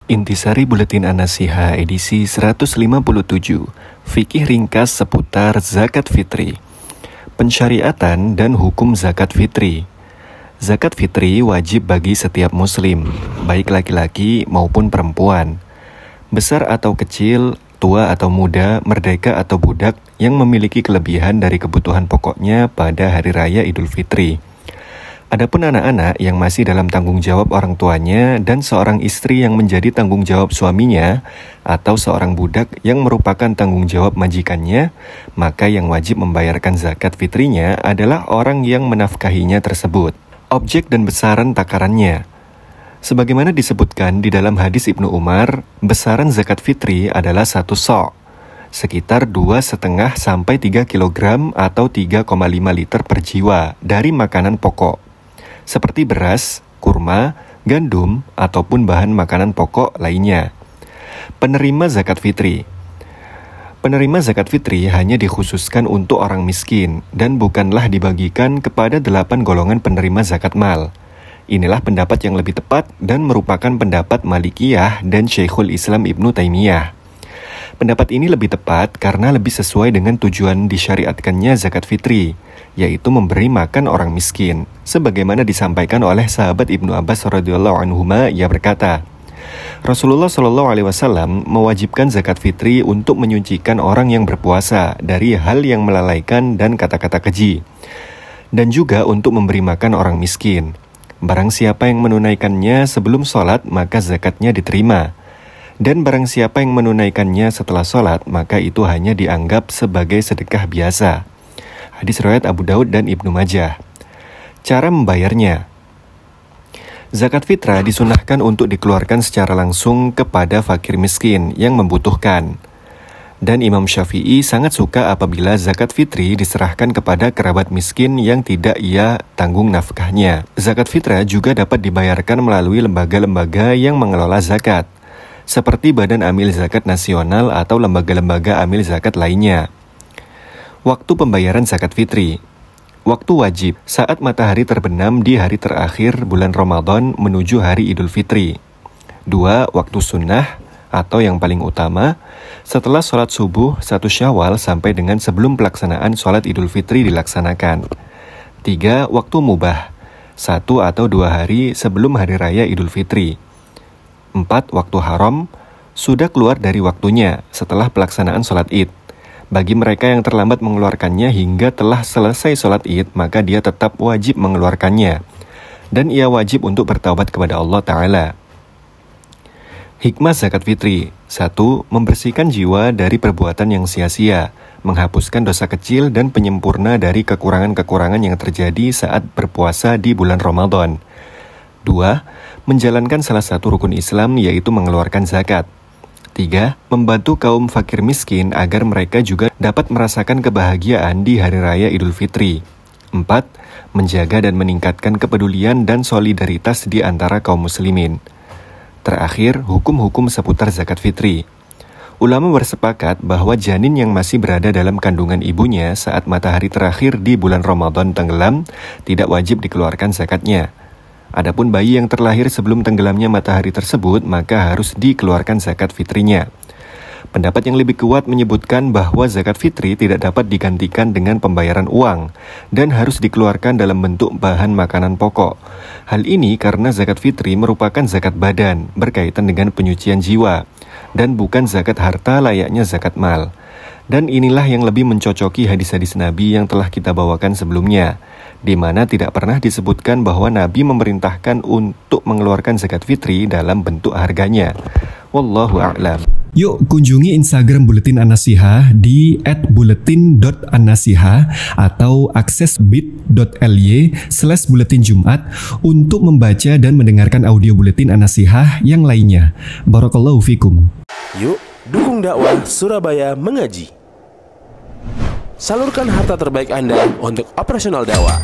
Intisari Buletin An-Nasiha edisi 157, Fikih ringkas seputar zakat fitri. Pensyariatan dan hukum zakat fitri. Zakat fitri wajib bagi setiap muslim, baik laki-laki maupun perempuan, besar atau kecil, tua atau muda, merdeka atau budak yang memiliki kelebihan dari kebutuhan pokoknya pada hari raya Idul Fitri. Adapun anak-anak yang masih dalam tanggung jawab orang tuanya dan seorang istri yang menjadi tanggung jawab suaminya atau seorang budak yang merupakan tanggung jawab majikannya, maka yang wajib membayarkan zakat fitrinya adalah orang yang menafkahinya tersebut. Objek dan besaran takarannya. Sebagaimana disebutkan di dalam hadis Ibnu Umar, besaran zakat fitri adalah 1 sok, sekitar 2,5 sampai 3 kg atau 3,5 liter per jiwa dari makanan pokok, seperti beras, kurma, gandum, ataupun bahan makanan pokok lainnya. Penerima zakat fitri. Penerima zakat fitri hanya dikhususkan untuk orang miskin dan bukanlah dibagikan kepada 8 golongan penerima zakat mal. Inilah pendapat yang lebih tepat dan merupakan pendapat Malikiyah dan Syekhul Islam Ibnu Taimiyah. Pendapat ini lebih tepat karena lebih sesuai dengan tujuan disyariatkannya zakat fitri, yaitu memberi makan orang miskin. Sebagaimana disampaikan oleh sahabat Ibnu Abbas radhiyallahu anhuma, ia berkata, Rasulullah shallallahu alaihi wasallam mewajibkan zakat fitri untuk menyucikan orang yang berpuasa dari hal yang melalaikan dan kata-kata keji, dan juga untuk memberi makan orang miskin. Barang siapa yang menunaikannya sebelum sholat, maka zakatnya diterima. Dan barang siapa yang menunaikannya setelah sholat, maka itu hanya dianggap sebagai sedekah biasa. Hadis riwayat Abu Daud dan Ibnu Majah. Cara membayarnya. Zakat fitrah disunahkan untuk dikeluarkan secara langsung kepada fakir miskin yang membutuhkan. Dan Imam Syafi'i sangat suka apabila zakat fitri diserahkan kepada kerabat miskin yang tidak ia tanggung nafkahnya. Zakat fitrah juga dapat dibayarkan melalui lembaga-lembaga yang mengelola zakat, seperti Badan Amil Zakat Nasional atau lembaga-lembaga amil zakat lainnya. Waktu pembayaran zakat fitri. Waktu wajib saat matahari terbenam di hari terakhir bulan Ramadan menuju hari Idul Fitri. 2. Waktu sunnah atau yang paling utama setelah sholat subuh 1 Syawal sampai dengan sebelum pelaksanaan sholat Idul Fitri dilaksanakan. 3. Waktu mubah 1 atau 2 hari sebelum hari raya Idul Fitri. 4. Waktu haram sudah keluar dari waktunya setelah pelaksanaan sholat id. Bagi mereka yang terlambat mengeluarkannya hingga telah selesai sholat id, maka dia tetap wajib mengeluarkannya, dan ia wajib untuk bertaubat kepada Allah Ta'ala. Hikmah zakat fitri. 1. Membersihkan jiwa dari perbuatan yang sia-sia, menghapuskan dosa kecil dan penyempurna dari kekurangan-kekurangan yang terjadi saat berpuasa di bulan Ramadan. 2. Menjalankan salah satu rukun Islam, yaitu mengeluarkan zakat. 3. Membantu kaum fakir miskin agar mereka juga dapat merasakan kebahagiaan di Hari Raya Idul Fitri. 4. Menjaga dan meningkatkan kepedulian dan solidaritas di antara kaum muslimin. Terakhir, hukum-hukum seputar zakat fitri. Ulama bersepakat bahwa janin yang masih berada dalam kandungan ibunya saat matahari terakhir di bulan Ramadan tenggelam tidak wajib dikeluarkan zakatnya. Adapun bayi yang terlahir sebelum tenggelamnya matahari tersebut, maka harus dikeluarkan zakat fitrinya. Pendapat yang lebih kuat menyebutkan bahwa zakat fitri tidak dapat digantikan dengan pembayaran uang dan harus dikeluarkan dalam bentuk bahan makanan pokok. Hal ini karena zakat fitri merupakan zakat badan berkaitan dengan penyucian jiwa dan bukan zakat harta layaknya zakat mal. Dan inilah yang lebih mencocoki hadis-hadis Nabi yang telah kita bawakan sebelumnya, di mana tidak pernah disebutkan bahwa Nabi memerintahkan untuk mengeluarkan zakat fitri dalam bentuk harganya. Wallahu a'lam. Yuk kunjungi Instagram Buletin An-Nasiha di @buletin.annasiha atau akses bit.ly/buletinjumat untuk membaca dan mendengarkan audio Buletin An-Nasiha yang lainnya. Barakallahu fikum. Yuk dukung dakwah Surabaya Mengaji. Salurkan harta terbaik Anda untuk operasional dakwah.